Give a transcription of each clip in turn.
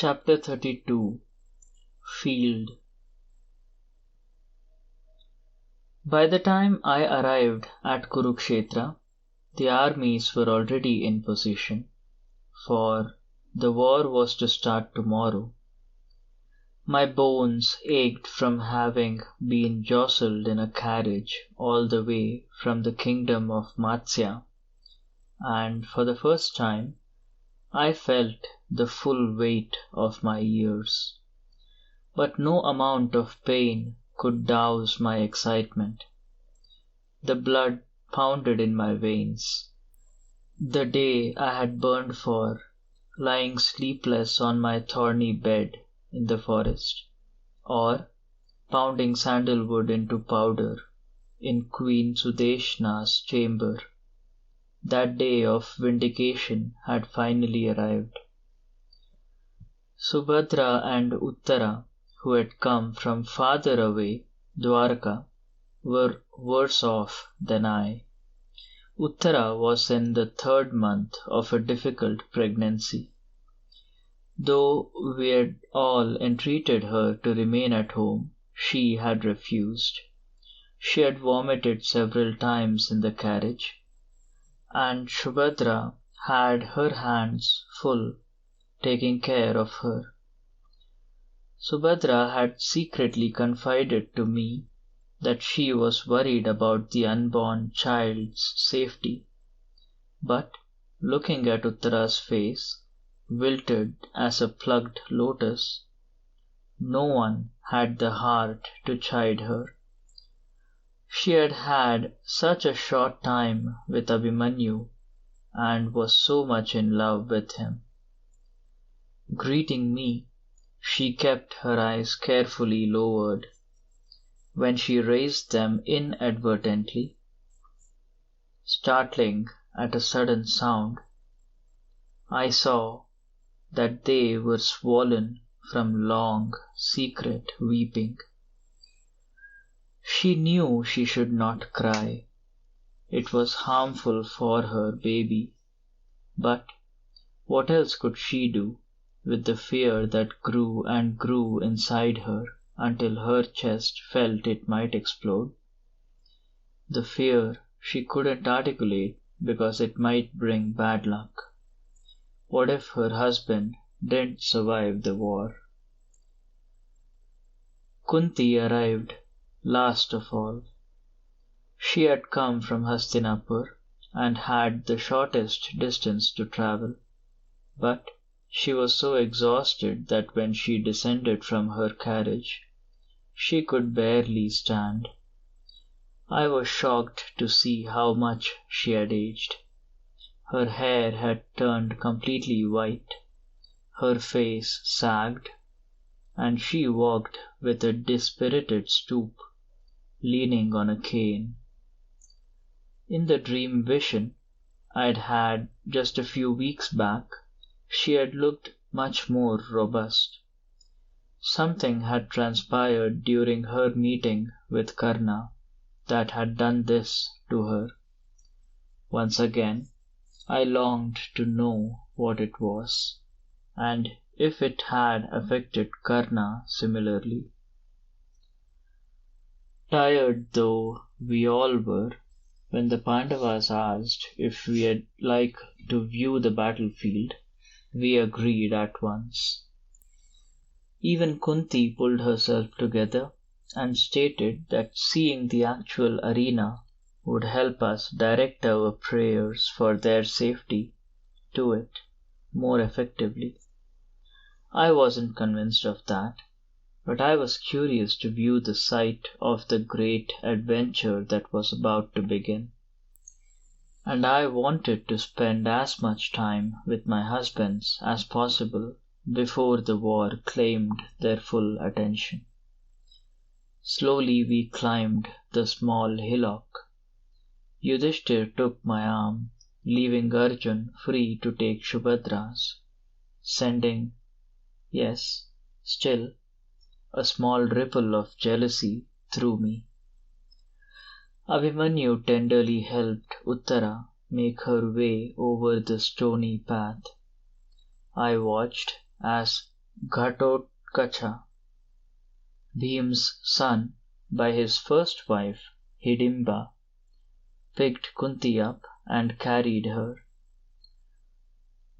Chapter 32 Field. By the time I arrived at Kurukshetra, the armies were already in position, for the war was to start tomorrow. My bones ached from having been jostled in a carriage all the way from the kingdom of Matsya, and for the first time I felt the full weight of my years. But no amount of pain could douse my excitement. The blood pounded in my veins. The day I had burned for, lying sleepless on my thorny bed in the forest, or pounding sandalwood into powder in Queen Sudeshna's chamber. That day of vindication had finally arrived. Subhadra and Uttara, who had come from farther away, Dwarka, were worse off than I. Uttara was in the 3rd month of a difficult pregnancy. Though we had all entreated her to remain at home, she had refused. She had vomited several times in the carriage, and Subhadra had her hands full taking care of her. Subhadra had secretly confided to me that she was worried about the unborn child's safety, but looking at Uttara's face, wilted as a plucked lotus, no one had the heart to chide her. She had had such a short time with Abhimanyu and was so much in love with him. Greeting me, she kept her eyes carefully lowered. When she raised them inadvertently, startling at a sudden sound, I saw that they were swollen from long, secret weeping. She knew she should not cry. It was harmful for her baby. But what else could she do with the fear that grew and grew inside her until her chest felt it might explode? The fear she couldn't articulate because it might bring bad luck. What if her husband didn't survive the war? Kunti arrived last of all. She had come from Hastinapur and had the shortest distance to travel, but she was so exhausted that when she descended from her carriage, she could barely stand. I was shocked to see how much she had aged. Her hair had turned completely white, her face sagged, and she walked with a dispirited stoop, leaning on a cane. In the dream vision I'd had just a few weeks back, she had looked much more robust. Something had transpired during her meeting with Karna that had done this to her. Once again, I longed to know what it was, and if it had affected Karna similarly. Tired though we all were, when the Pandavas asked if we'd like to view the battlefield, we agreed at once. Even Kunti pulled herself together and stated that seeing the actual arena would help us direct our prayers for their safety to it more effectively. I wasn't convinced of that, but I was curious to view the site of the great adventure that was about to begin. And I wanted to spend as much time with my husbands as possible before the war claimed their full attention. Slowly we climbed the small hillock. Yudhishthir took my arm, leaving Arjun free to take Subhadra's, sending, yes, still, a small ripple of jealousy through me. Abhimanyu tenderly helped Uttara make her way over the stony path. I watched as Ghatotkacha, Bhim's son by his first wife Hidimba, picked Kunti up and carried her.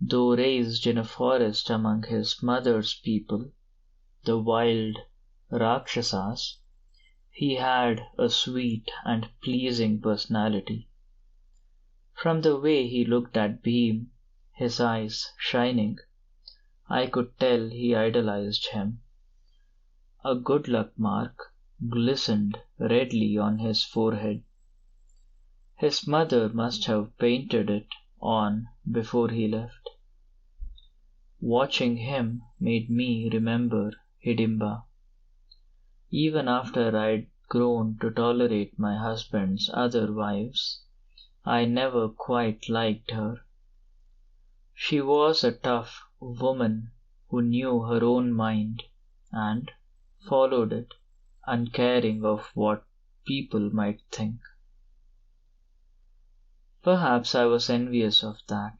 Though raised in a forest among his mother's people, the wild Rakshasas, he had a sweet and pleasing personality. From the way he looked at Bhim, his eyes shining, I could tell he idolized him. A good luck mark glistened redly on his forehead. His mother must have painted it on before he left. Watching him made me remember Hidimba. Even after I'd grown to tolerate my husband's other wives, I never quite liked her. She was a tough woman who knew her own mind and followed it, uncaring of what people might think. Perhaps I was envious of that.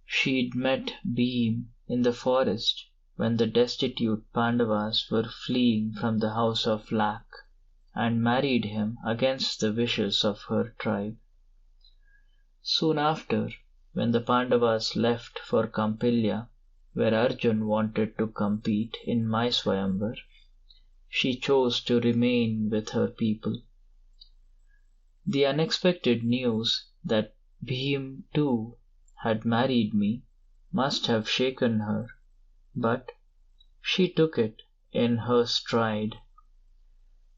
She'd met Bhim in the forest when the destitute Pandavas were fleeing from the house of lack, and married him against the wishes of her tribe. Soon after, when the Pandavas left for Kampilya, where Arjun wanted to compete in my Swayamvar, she chose to remain with her people. The unexpected news that Bhim too had married me must have shaken her, but she took it in her stride.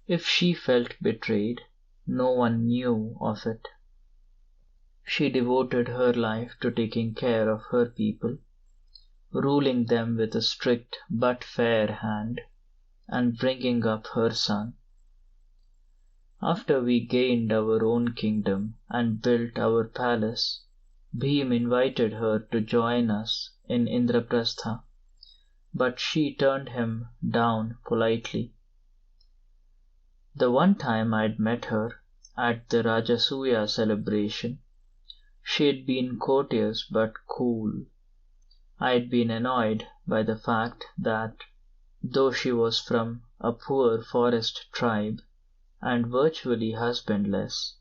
If she felt betrayed, no one knew of it. She devoted her life to taking care of her people, ruling them with a strict but fair hand, and bringing up her son. After we gained our own kingdom and built our palace, Bhim invited her to join us in Indraprastha, but she turned him down politely. The one time I'd met her, at the Rajasuya celebration, she'd been courteous but cool. I'd been annoyed by the fact that, though she was from a poor forest tribe and virtually husbandless,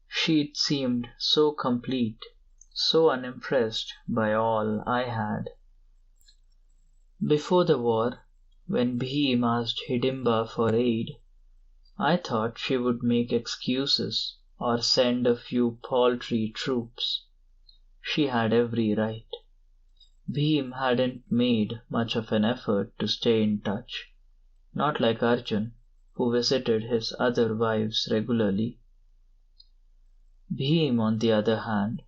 she'd seemed so complete, so unimpressed by all I had. Before the war, when Bhim asked Hidimba for aid, I thought she would make excuses or send a few paltry troops. She had every right. Bhim hadn't made much of an effort to stay in touch, not like Arjun, who visited his other wives regularly. Bhim, on the other hand,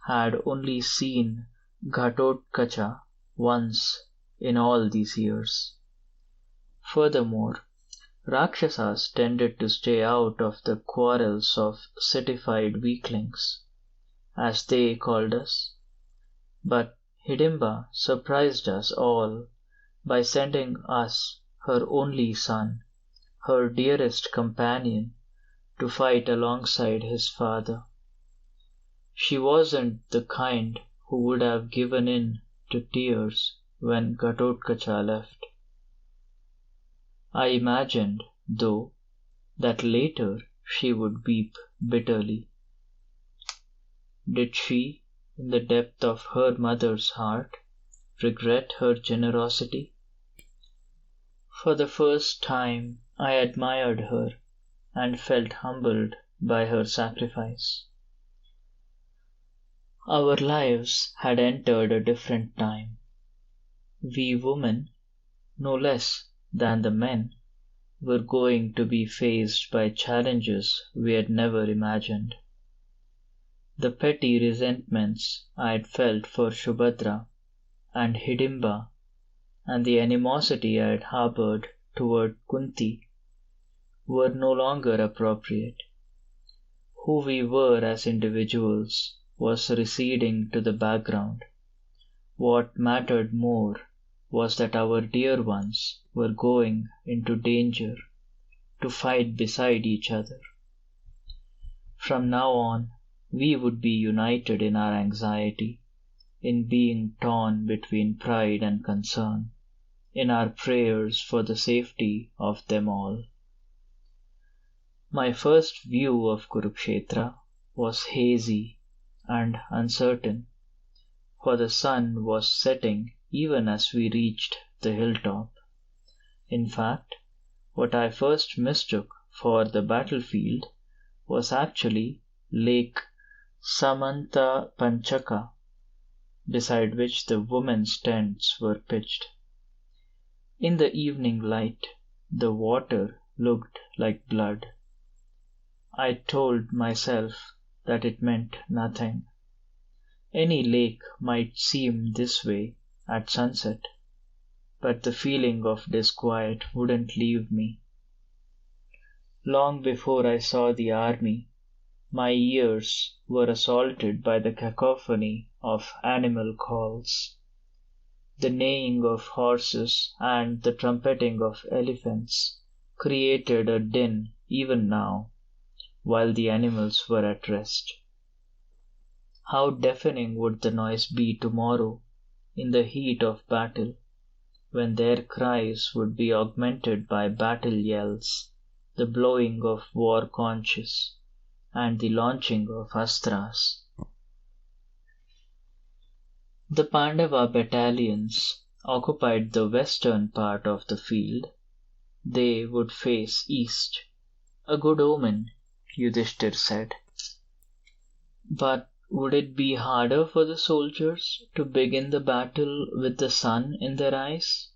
had only seen Ghatotkacha once in all these years. Furthermore, Rakshasas tended to stay out of the quarrels of citified weaklings, as they called us. But Hidimba surprised us all by sending us her only son, her dearest companion, to fight alongside his father. She wasn't the kind who would have given in to tears when Ghatotkacha left. I imagined, though, that later she would weep bitterly. Did she, in the depth of her mother's heart, regret her generosity? For the first time I admired her and felt humbled by her sacrifice. Our lives had entered a different time. We women, no less than the men, were going to be faced by challenges we had never imagined. The petty resentments I had felt for Subhadra and Hidimba, and the animosity I had harbored toward Kunti, were no longer appropriate. Who we were as individuals was receding to the background. What mattered more was that our dear ones were going into danger, to fight beside each other. From now on, we would be united in our anxiety, in being torn between pride and concern. in our prayers for the safety of them all. My first view of Kurukshetra was hazy and uncertain, for the sun was setting even as we reached the hilltop. In fact, what I first mistook for the battlefield was actually Lake Samanta Panchaka, beside which the women's tents were pitched. In the evening light, the water looked like blood. I told myself that it meant nothing. Any lake might seem this way at sunset, but the feeling of disquiet wouldn't leave me. Long before I saw the army, my ears were assaulted by the cacophony of animal calls. The neighing of horses and the trumpeting of elephants created a din even now, while the animals were at rest. How deafening would the noise be tomorrow, in the heat of battle, when their cries would be augmented by battle yells, the blowing of war conches, and the launching of astras. The Pandava battalions occupied the western part of the field. They would face east. A good omen, Yudhishthir said. But would it be harder for the soldiers to begin the battle with the sun in their eyes?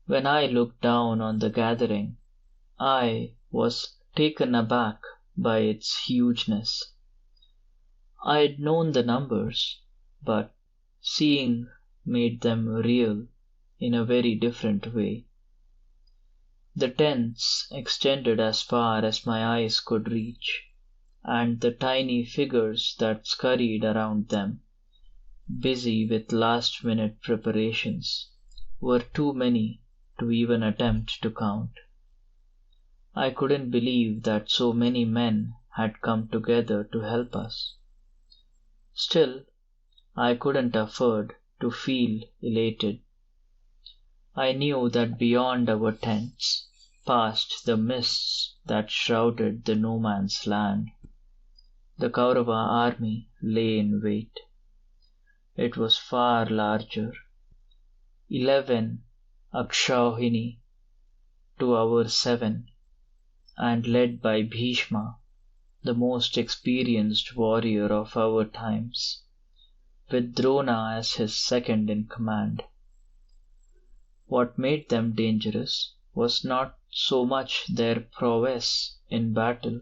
When I looked down on the gathering, I was taken aback by its hugeness. I had known the numbers, but seeing made them real in a very different way. The tents extended as far as my eyes could reach, and the tiny figures that scurried around them, busy with last-minute preparations, were too many to even attempt to count. I couldn't believe that so many men had come together to help us. Still, I couldn't afford to feel elated. I knew that beyond our tents, past the mists that shrouded the no man's land, the Kaurava army lay in wait. It was far larger, 11 Akshauhini to our 7, and led by Bhishma, the most experienced warrior of our times, with Drona as his second in command. What made them dangerous was not so much their prowess in battle,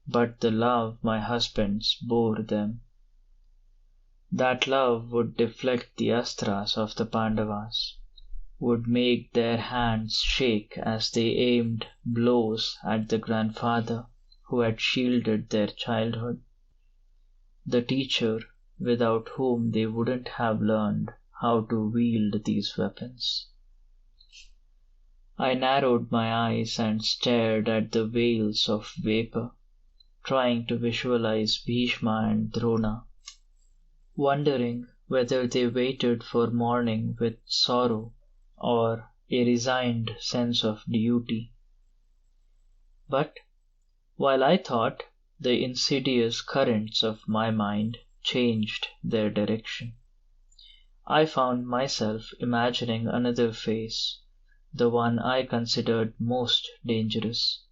but the love my husbands bore them. That love would deflect the astras of the Pandavas, would make their hands shake as they aimed blows at the grandfather who had shielded their childhood, the teacher without whom they wouldn't have learned how to wield these weapons. I narrowed my eyes and stared at the veils of vapor, trying to visualize Bhishma and Drona, wondering whether they waited for morning with sorrow or a resigned sense of duty. But while I thought, the insidious currents of my mind changed their direction. I found myself imagining another face, the one I considered most dangerous.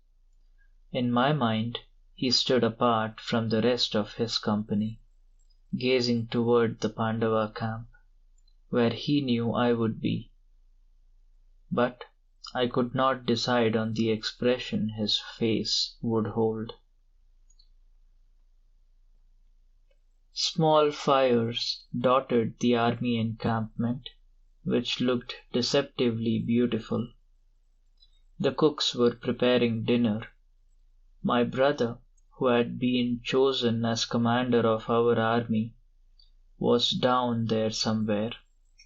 In my mind, he stood apart from the rest of his company, gazing toward the Pandava camp, where he knew I would be. But I could not decide on the expression his face would hold. Small fires dotted the army encampment, which looked deceptively beautiful. The cooks were preparing dinner. My brother, who had been chosen as commander of our army, was down there somewhere,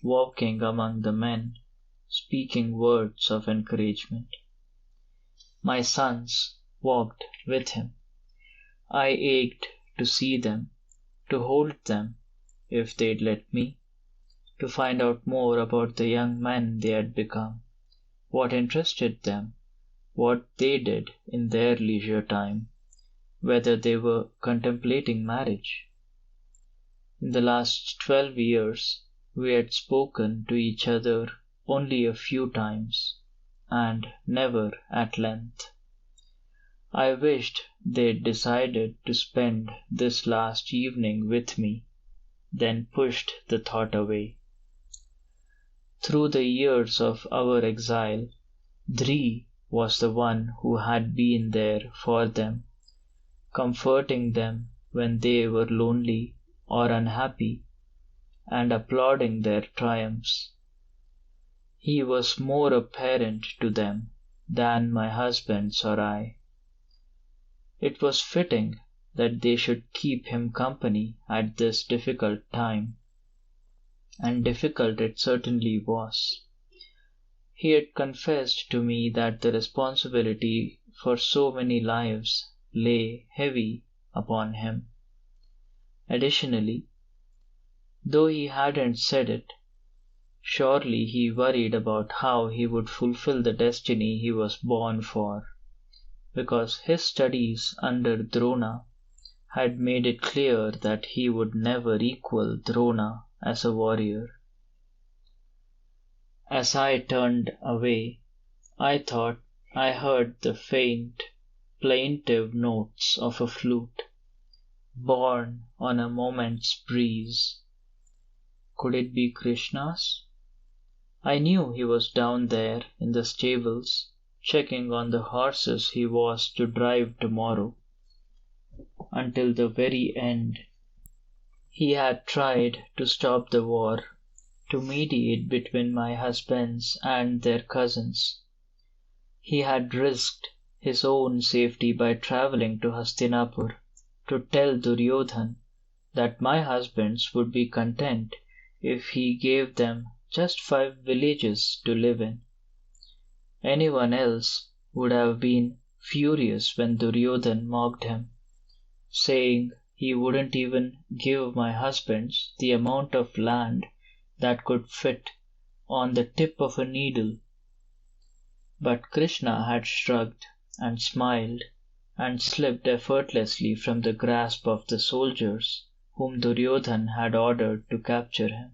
walking among the men, speaking words of encouragement. My sons walked with him. I ached to see them, to hold them, if they'd let me, to find out more about the young men they had become, what interested them, what they did in their leisure time, whether they were contemplating marriage. In the last 12 years, we had spoken to each other only a few times, and never at length. I wished they'd decided to spend this last evening with me, then pushed the thought away. Through the years of our exile, Dri was the one who had been there for them, comforting them when they were lonely or unhappy, and applauding their triumphs. He was more a parent to them than my husbands or I. It was fitting that they should keep him company at this difficult time, and difficult it certainly was. He had confessed to me that the responsibility for so many lives lay heavy upon him. Additionally, though he hadn't said it, surely he worried about how he would fulfill the destiny he was born for, because his studies under Drona had made it clear that he would never equal Drona as a warrior. As I turned away, I thought I heard the faint, plaintive notes of a flute, borne on a moment's breeze. Could it be Krishna's? I knew he was down there in the stables, checking on the horses he was to drive tomorrow. Until the very end, he had tried to stop the war, to mediate between my husbands and their cousins. He had risked his own safety by travelling to Hastinapur to tell Duryodhan that my husbands would be content if he gave them just 5 villages to live in. Anyone else would have been furious when Duryodhan mocked him, saying he wouldn't even give my husbands the amount of land that could fit on the tip of a needle. But Krishna had shrugged and smiled and slipped effortlessly from the grasp of the soldiers whom Duryodhan had ordered to capture him.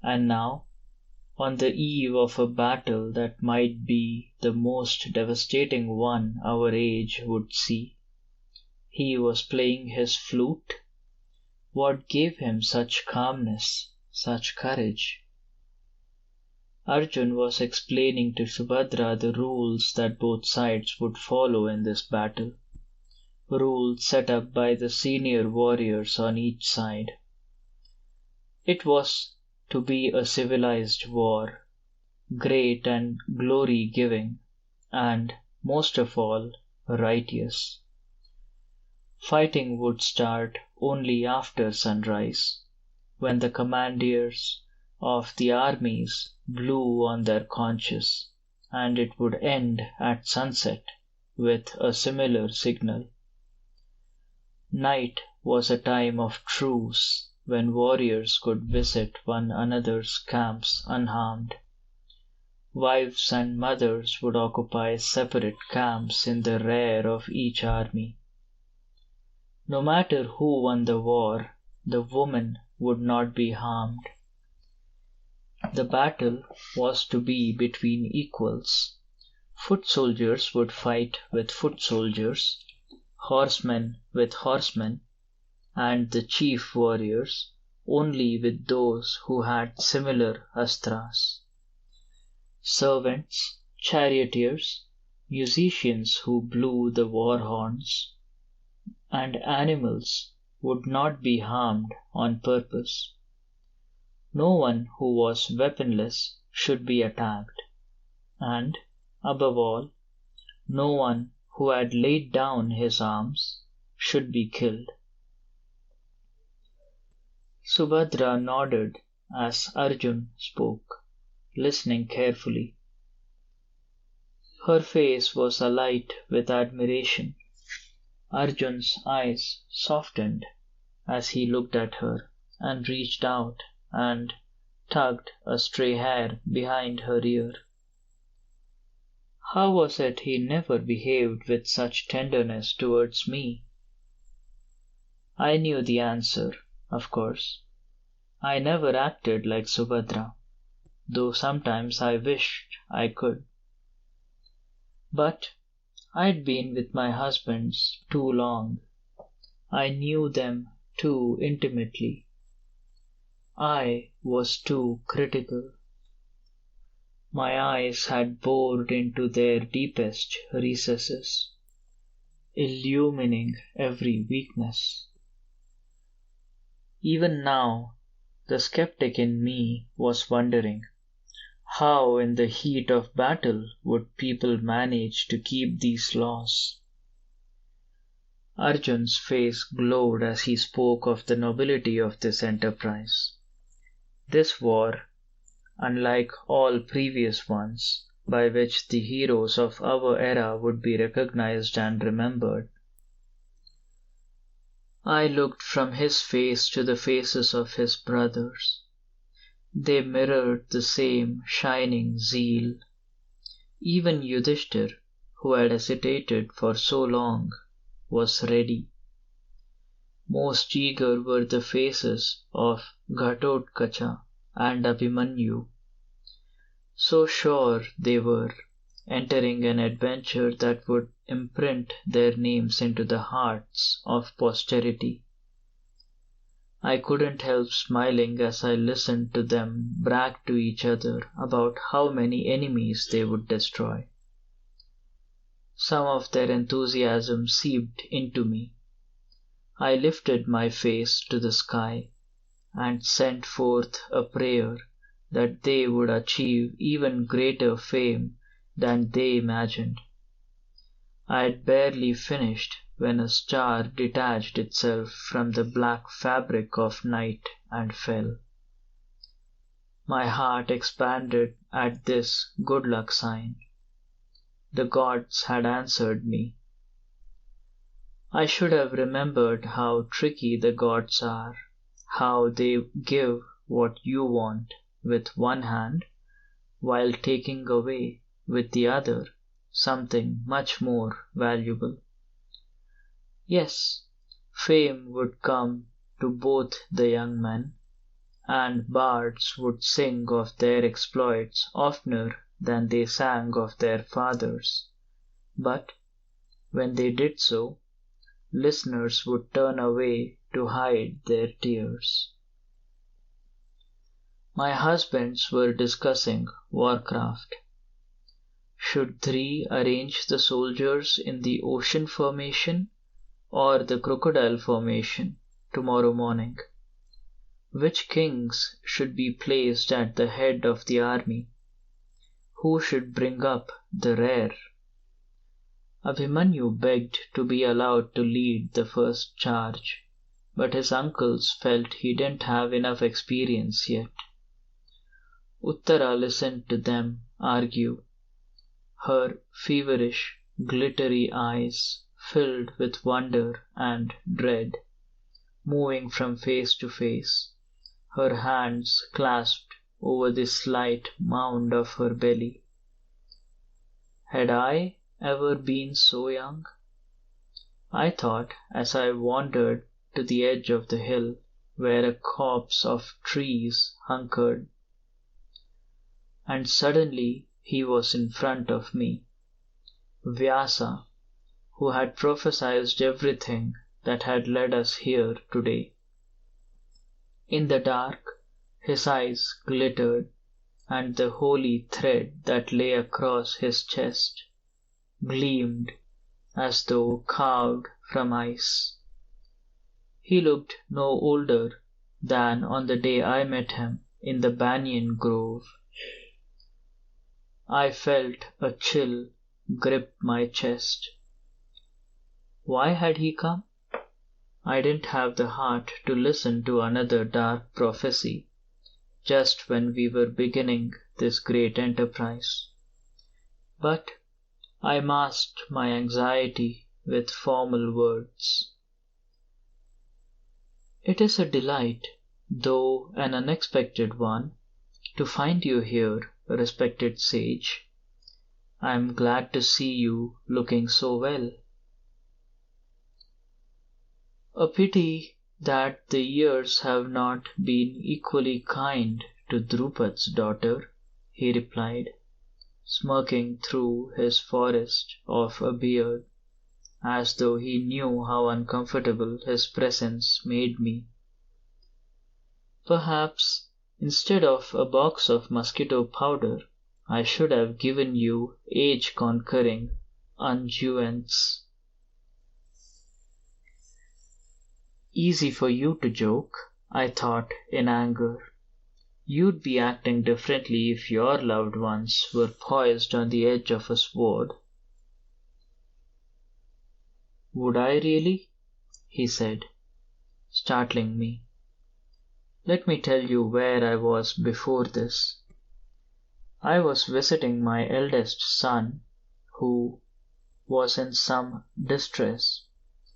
And now, on the eve of a battle that might be the most devastating one our age would see, he was playing his flute. What gave him such calmness, such courage? Arjun was explaining to Subhadra the rules that both sides would follow in this battle, rules set up by the senior warriors on each side. It was to be a civilized war, great and glory-giving, and, most of all, righteous. Fighting would start only after sunrise, when the commanders of the armies blew on their conches, and it would end at sunset with a similar signal. Night was a time of truce, when warriors could visit one another's camps unharmed. Wives and mothers would occupy separate camps in the rear of each army. No matter who won the war, the woman would not be harmed. The battle was to be between equals. Foot soldiers would fight with foot soldiers, horsemen with horsemen, and the chief warriors only with those who had similar astras. Servants, charioteers, musicians who blew the war horns, and animals would not be harmed on purpose. No one who was weaponless should be attacked, and, above all, no one who had laid down his arms should be killed. Subhadra nodded as Arjun spoke, listening carefully. Her face was alight with admiration. Arjun's eyes softened as he looked at her and reached out and tugged a stray hair behind her ear. How was it he never behaved with such tenderness towards me? I knew the answer, of course. I never acted like Subhadra, though sometimes I wished I could. But I'd been with my husbands too long. I knew them too intimately. I was too critical. My eyes had bored into their deepest recesses, illumining every weakness. Even now, the skeptic in me was wondering, how in the heat of battle would people manage to keep these laws? Arjun's face glowed as he spoke of the nobility of this enterprise. This war, unlike all previous ones, by which the heroes of our era would be recognized and remembered. I looked from his face to the faces of his brothers. They mirrored the same shining zeal. Even Yudhishthir, who had hesitated for so long, was ready. Most eager were the faces of Ghatotkacha and Abhimanyu. So sure they were, entering an adventure that would imprint their names into the hearts of posterity. I couldn't help smiling as I listened to them brag to each other about how many enemies they would destroy. Some of their enthusiasm seeped into me. I lifted my face to the sky and sent forth a prayer that they would achieve even greater fame than they imagined. I had barely finished when a star detached itself from the black fabric of night and fell. My heart expanded at this good luck sign. The gods had answered me. I should have remembered how tricky the gods are, how they give what you want with one hand while taking away with the other something much more valuable. Yes, fame would come to both the young men, and bards would sing of their exploits oftener than they sang of their fathers, but when they did so, listeners would turn away to hide their tears. My husbands were discussing warcraft. Should Dhri arrange the soldiers in the ocean formation or the crocodile formation tomorrow morning? Which kings should be placed at the head of the army? Who should bring up the rear? Abhimanyu begged to be allowed to lead the first charge, but his uncles felt he didn't have enough experience yet. Uttara listened to them argue, her feverish, glittery eyes filled with wonder and dread, moving from face to face, her hands clasped over the slight mound of her belly. Had I ever been so young? I thought as I wandered to the edge of the hill where a copse of trees hunkered. And suddenly he was in front of me, Vyasa, who had prophesied everything that had led us here today. In the dark, his eyes glittered, and the holy thread that lay across his chest gleamed as though carved from ice. He looked no older than on the day I met him in the banyan grove. I felt a chill grip my chest. Why had he come? I didn't have the heart to listen to another dark prophecy, just when we were beginning this great enterprise. But I masked my anxiety with formal words. It is a delight though an unexpected one, to find you here, respected sage. I am glad to see you looking so well. A pity that the years have not been equally kind to Drupad's daughter, he replied, smirking through his forest of a beard, as though he knew how uncomfortable his presence made me. Perhaps, instead of a box of mosquito powder, I should have given you age-conquering unguents. Easy for you to joke, I thought in anger. You'd be acting differently if your loved ones were poised on the edge of a sword. Would I really? He said, startling me. Let me tell you where I was before this. I was visiting my eldest son, who was in some distress.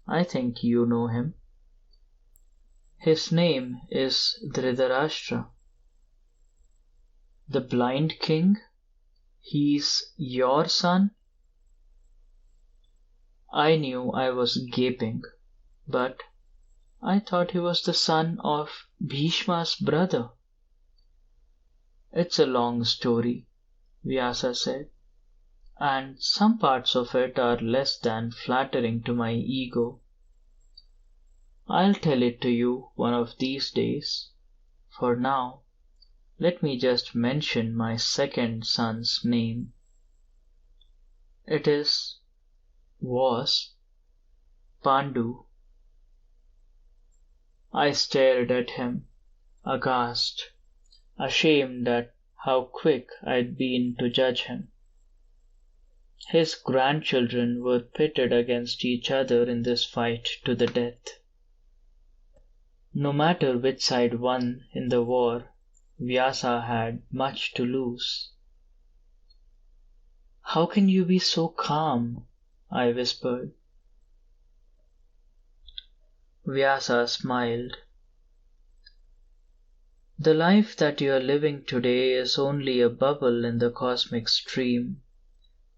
I think you know him. His name is Dhritarashtra. The blind king? He's your son? I knew I was gaping, but I thought he was the son of Bhishma's brother. It's a long story, Vyasa said, and some parts of it are less than flattering to my ego. I'll tell it to you one of these days. For now, let me just mention my second son's name. It was Pandu. I stared at him, aghast, ashamed at how quick I'd been to judge him. His grandchildren were pitted against each other in this fight to the death. No matter which side won in the war, Vyasa had much to lose. How can you be so calm? I whispered. Vyasa smiled. The life that you are living today is only a bubble in the cosmic stream,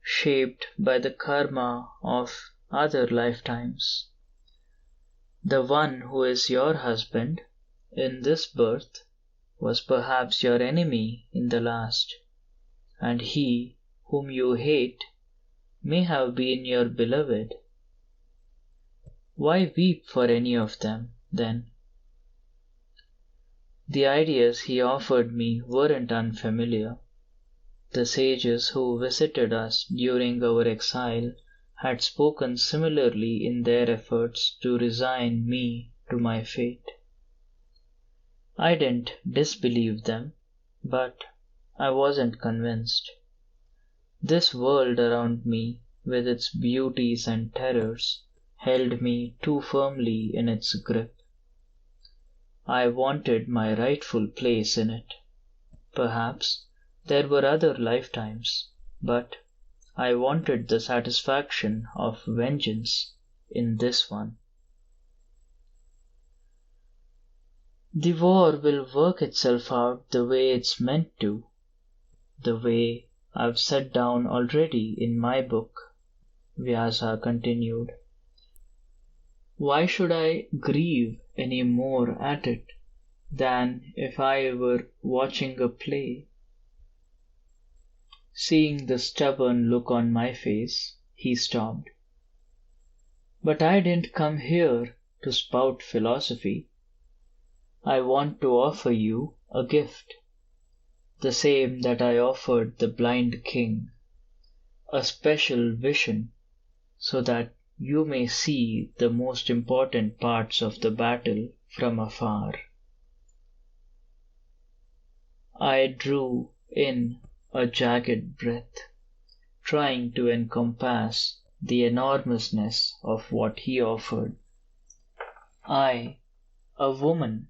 shaped by the karma of other lifetimes. The one who is your husband in this birth was perhaps your enemy in the last, and he whom you hate may have been your beloved. Why weep for any of them, then? The ideas he offered me weren't unfamiliar. The sages who visited us during our exile had spoken similarly in their efforts to resign me to my fate. I didn't disbelieve them, but I wasn't convinced. This world around me, with its beauties and terrors, held me too firmly in its grip. I wanted my rightful place in it. Perhaps there were other lifetimes, but I wanted the satisfaction of vengeance in this one. The war will work itself out the way it's meant to, the way I've set down already in my book, Vyasa continued. Why should I grieve any more at it than if I were watching a play? Seeing the stubborn look on my face, he stopped. But I didn't come here to spout philosophy. I want to offer you a gift, the same that I offered the blind king, a special vision, so that you may see the most important parts of the battle from afar. I drew in a jagged breath, trying to encompass the enormousness of what he offered. I, a woman,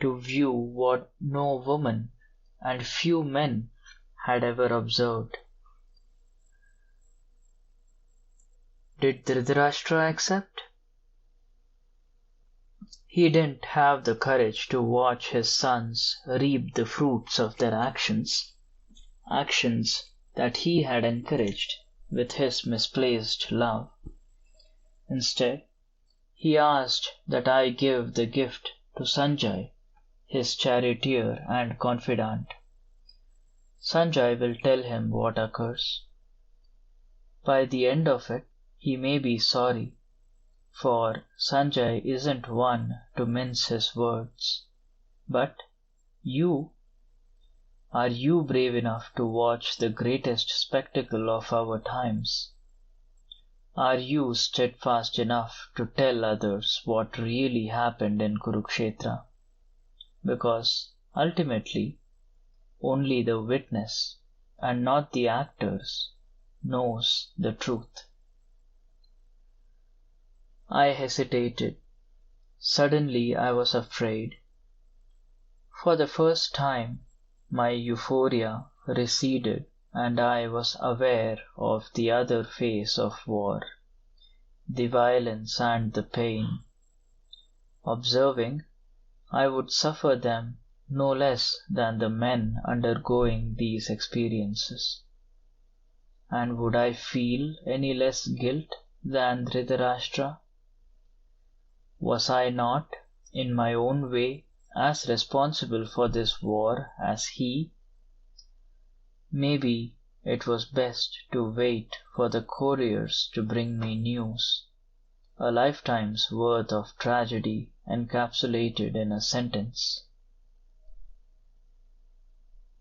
to view what no woman and few men had ever observed. Did Dhritarashtra accept? He didn't have the courage to watch his sons reap the fruits of their actions, actions that he had encouraged with his misplaced love. Instead, he asked that I give the gift to Sanjay, his charioteer and confidant. Sanjay will tell him what occurs. By the end of it, he may be sorry, for Sanjay isn't one to mince his words. But you, are you brave enough to watch the greatest spectacle of our times? Are you steadfast enough to tell others what really happened in Kurukshetra? Because ultimately, only the witness, and not the actors, knows the truth. I hesitated. Suddenly I was afraid. For the first time, my euphoria receded and I was aware of the other face of war, the violence and the pain. Observing, I would suffer them no less than the men undergoing these experiences. And would I feel any less guilt than Dhritarashtra? Was I not, in my own way, as responsible for this war as he? Maybe it was best to wait for the couriers to bring me news, a lifetime's worth of tragedy encapsulated in a sentence.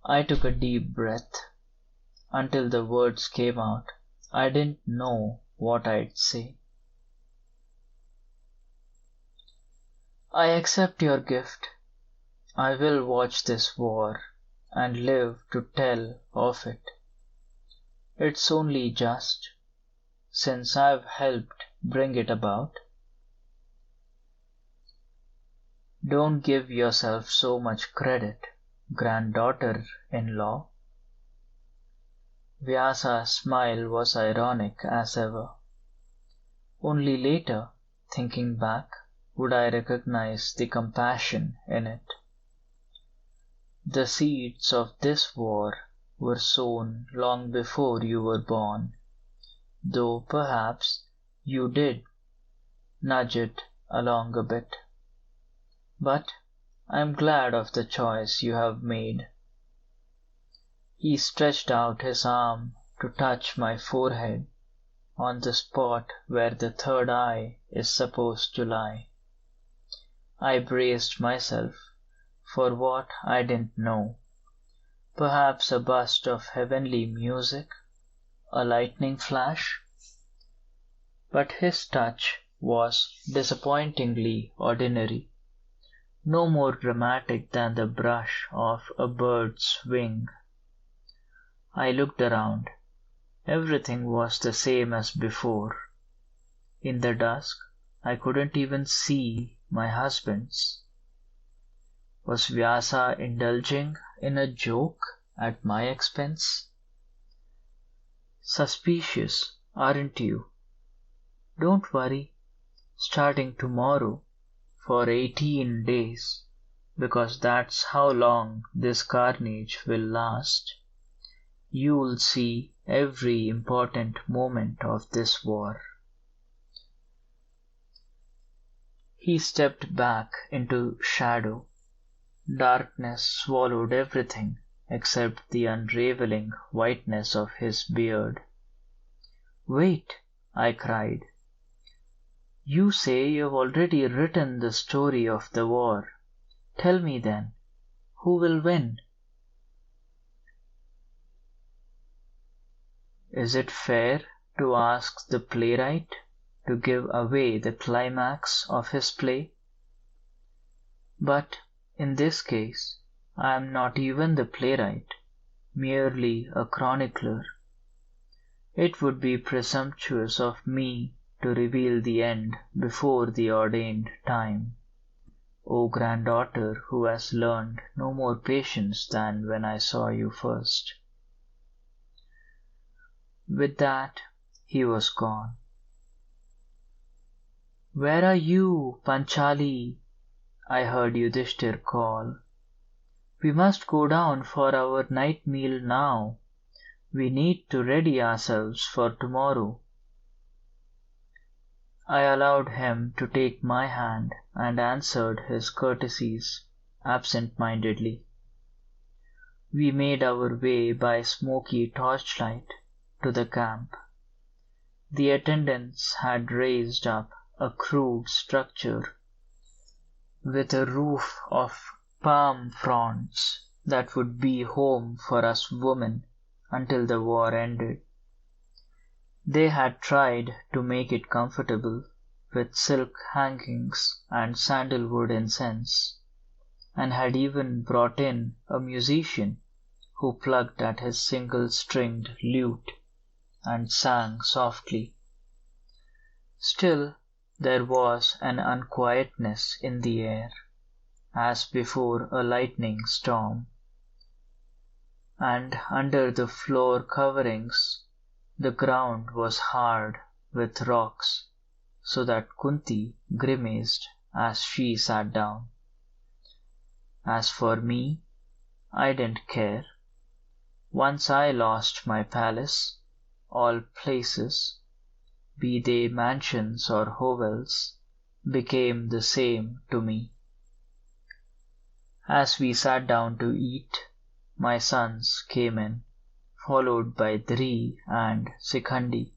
I took a deep breath. Until the words came out, I didn't know what I'd say. I accept your gift. I will watch this war and live to tell of it. It's only just, since I've helped bring it about. Don't give yourself so much credit, granddaughter-in-law. Vyasa's smile was ironic as ever. Only later, thinking back, would I recognize the compassion in it. The seeds of this war were sown long before you were born, though perhaps you did nudge it along a bit. But I'm glad of the choice you have made. He stretched out his arm to touch my forehead, on the spot where the third eye is supposed to lie. I braced myself for what I didn't know. Perhaps a burst of heavenly music, a lightning flash. But his touch was disappointingly ordinary, no more dramatic than the brush of a bird's wing. I looked around. Everything was the same as before. In the dusk, I couldn't even see my husband's. Was Vyasa indulging in a joke at my expense? Suspicious, aren't you? Don't worry. Starting tomorrow, for 18 days, because that's how long this carnage will last, you'll see every important moment of this war. He stepped back into shadow. Darkness swallowed everything except the unraveling whiteness of his beard. "Wait," I cried. "You say you've already written the story of the war. Tell me then, who will win?" Is it fair to ask the playwright to give away the climax of his play? But in this case, I am not even the playwright, merely a chronicler. It would be presumptuous of me to reveal the end before the ordained time. O granddaughter who has learned no more patience than when I saw you first. With that, he was gone. "Where are you, Panchali?" I heard Yudhishthir call. We must go down for our night meal now. We need to ready ourselves for tomorrow. I allowed him to take my hand and answered his courtesies absent-mindedly. We made our way by smoky torchlight to the camp. The attendants had raised up a crude structure with a roof of palm fronds that would be home for us women until the war ended. They had tried to make it comfortable with silk hangings and sandalwood incense, and had even brought in a musician who plucked at his single-stringed lute and sang softly. Still, there was an unquietness in the air, as before a lightning storm, and under the floor coverings the ground was hard with rocks, so that Kunti grimaced as she sat down. As for me, I didn't care. Once I lost my palace, all places, be they mansions or hovels, became the same to me. As we sat down to eat, my sons came in, followed by Dhri and Sikhandi.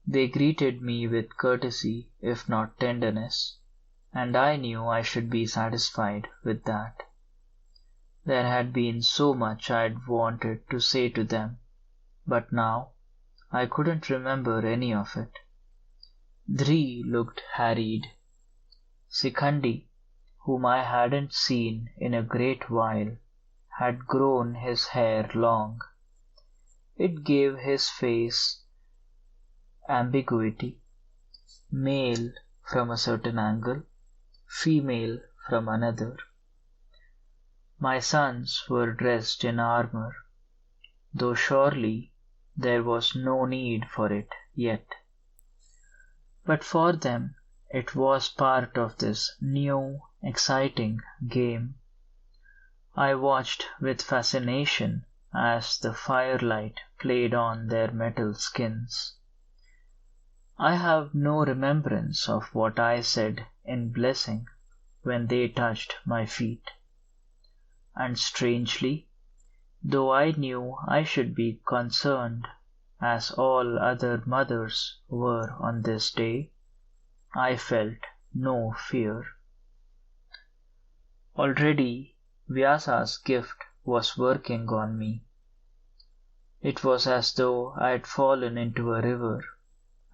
They greeted me with courtesy if not tenderness, and I knew I should be satisfied with that. There had been so much I'd wanted to say to them, but now I couldn't remember any of it. Dhri looked harried. Sikhandi, whom I hadn't seen in a great while, had grown his hair long. It gave his face ambiguity, male from a certain angle, female from another. My sons were dressed in armor, though surely there was no need for it yet. But for them it was part of this new, exciting game. I watched with fascination as the firelight played on their metal skins. I have no remembrance of what I said in blessing when they touched my feet. And strangely, though I knew I should be concerned, as all other mothers were on this day, I felt no fear. Already Vyasa's gift was working on me. It was as though I had fallen into a river,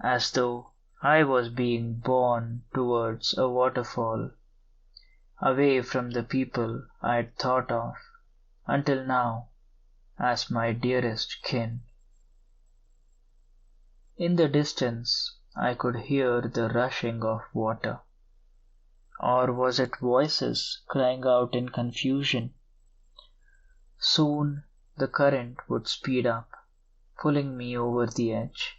as though I was being borne towards a waterfall, away from the people I had thought of until now as my dearest kin. In the distance I could hear the rushing of water. Or was it voices crying out in confusion? Soon the current would speed up, pulling me over the edge.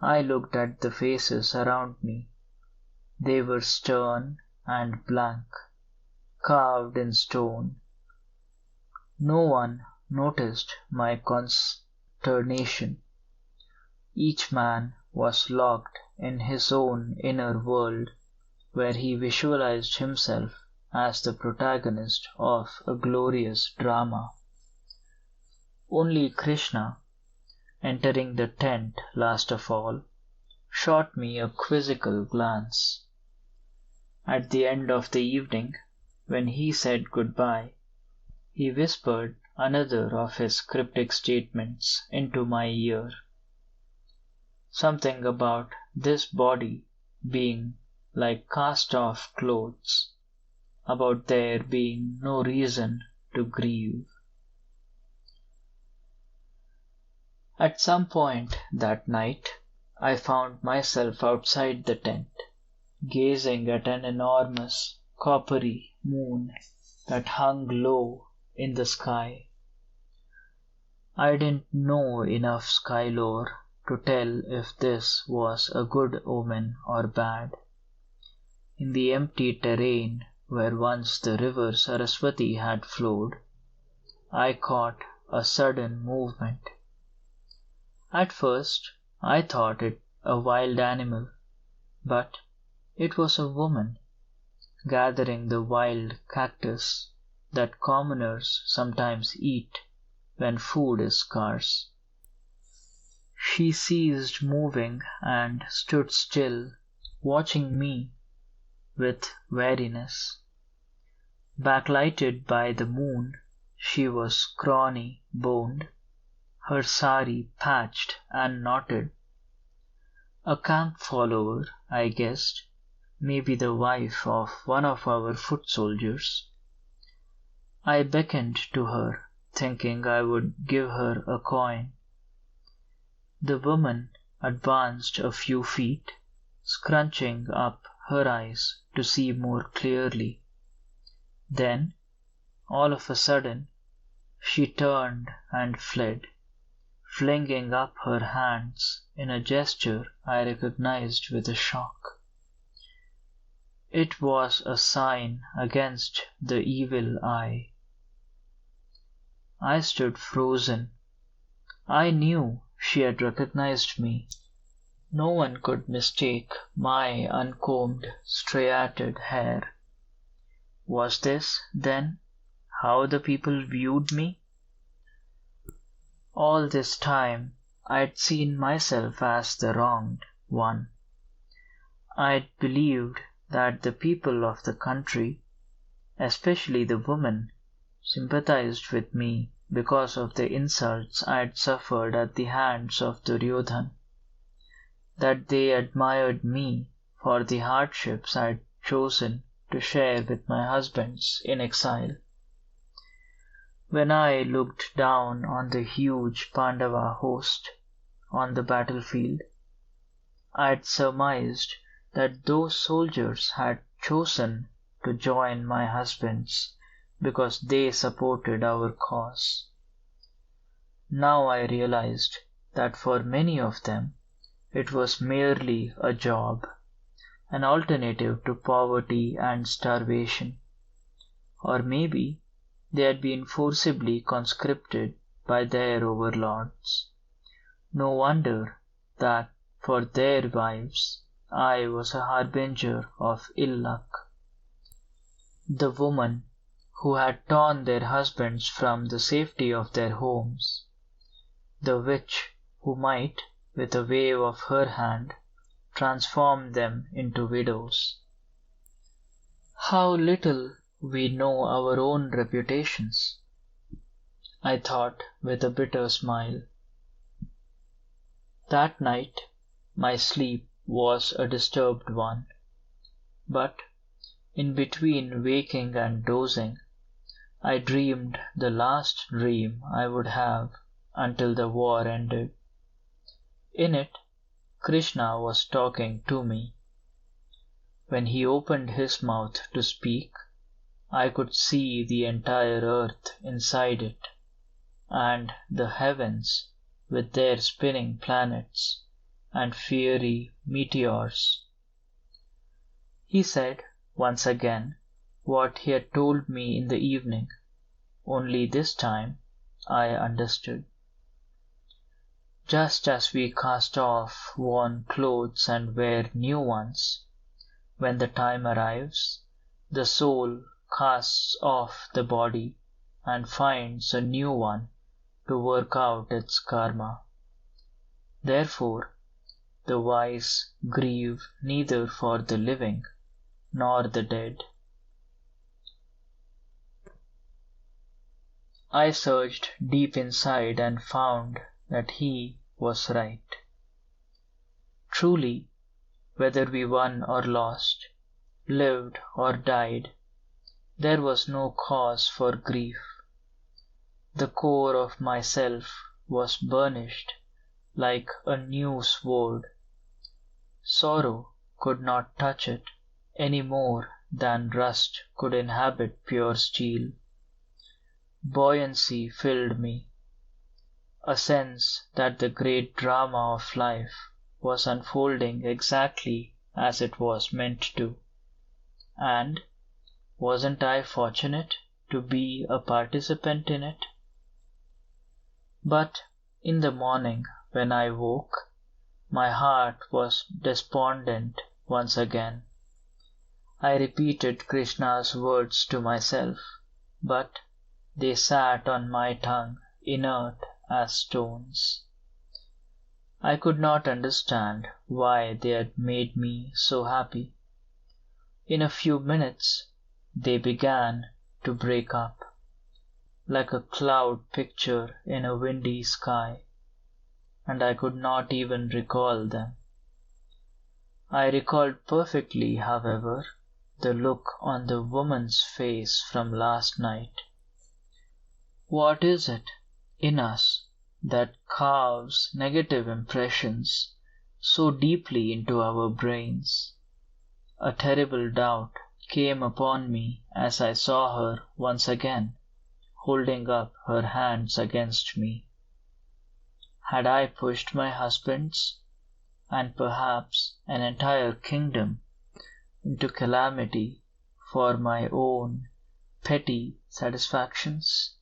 I looked at the faces around me. They were stern and blank, carved in stone. No one noticed my consternation. Each man was locked in his own inner world, where he visualized himself as the protagonist of a glorious drama. Only Krishna, entering the tent last of all, shot me a quizzical glance. At the end of the evening, when he said goodbye, he whispered another of his cryptic statements into my ear. Something about this body being like cast-off clothes, about there being no reason to grieve. At some point that night, I found myself outside the tent, gazing at an enormous, coppery moon that hung low in the sky. I didn't know enough sky lore to tell if this was a good omen or bad. in the empty terrain where once the river Saraswati had flowed, I caught a sudden movement. At first I thought it a wild animal, but it was a woman gathering the wild cactus that commoners sometimes eat when food is scarce. She ceased moving and stood still, watching me with wariness. Backlighted by the moon, she was scrawny boned, her sari patched and knotted. A camp follower, I guessed, maybe the wife of one of our foot soldiers. I beckoned to her, thinking I would give her a coin. The woman advanced a few feet, scrunching up her eyes to see more clearly. Then, all of a sudden, she turned and fled, flinging up her hands in a gesture I recognized with a shock. It was a sign against the evil eye. I stood frozen. I knew she had recognized me. No one could mistake my uncombed, striated hair. Was this, then, how the people viewed me? All this time I'd seen myself as the wronged one. I'd believed that the people of the country, especially the women, sympathized with me because of the insults I'd suffered at the hands of Duryodhan, that they admired me for the hardships I'd chosen to share with my husbands in exile. When I looked down on the huge Pandava host on the battlefield, I'd surmised that those soldiers had chosen to join my husbands because they supported our cause. Now I realized that for many of them it was merely a job, an alternative to poverty and starvation. Or maybe they had been forcibly conscripted by their overlords. No wonder that for their wives I was a harbinger of ill luck. The woman who had torn their husbands from the safety of their homes, the witch who might, with a wave of her hand, transform them into widows. How little we know our own reputations, I thought with a bitter smile. That night my sleep was a disturbed one, but in between waking and dozing, I dreamed the last dream I would have until the war ended. In it, Krishna was talking to me. When he opened his mouth to speak, I could see the entire earth inside it, and the heavens with their spinning planets and fiery meteors. He said once again what he had told me in the evening, only this time I understood. Just as we cast off worn clothes and wear new ones, when the time arrives, the soul casts off the body and finds a new one to work out its karma. Therefore, the wise grieve neither for the living nor the dead. I searched deep inside and found that he was right. Truly, whether we won or lost, lived or died, there was no cause for grief. The core of myself was burnished like a new sword. Sorrow could not touch it any more than rust could inhabit pure steel. Buoyancy filled me, a sense that the great drama of life was unfolding exactly as it was meant to. And wasn't I fortunate to be a participant in it? But in the morning when I woke, my heart was despondent once again. I repeated Krishna's words to myself, but they sat on my tongue inert as stones. I could not understand why they had made me so happy. In a few minutes they began to break up, like a cloud picture in a windy sky, and I could not even recall them. I recalled perfectly, however, the look on the woman's face from last night. What is it in us that carves negative impressions so deeply into our brains? A terrible doubt came upon me as I saw her once again, holding up her hands against me. Had I pushed my husband's, and perhaps an entire kingdom, into calamity for my own petty satisfactions?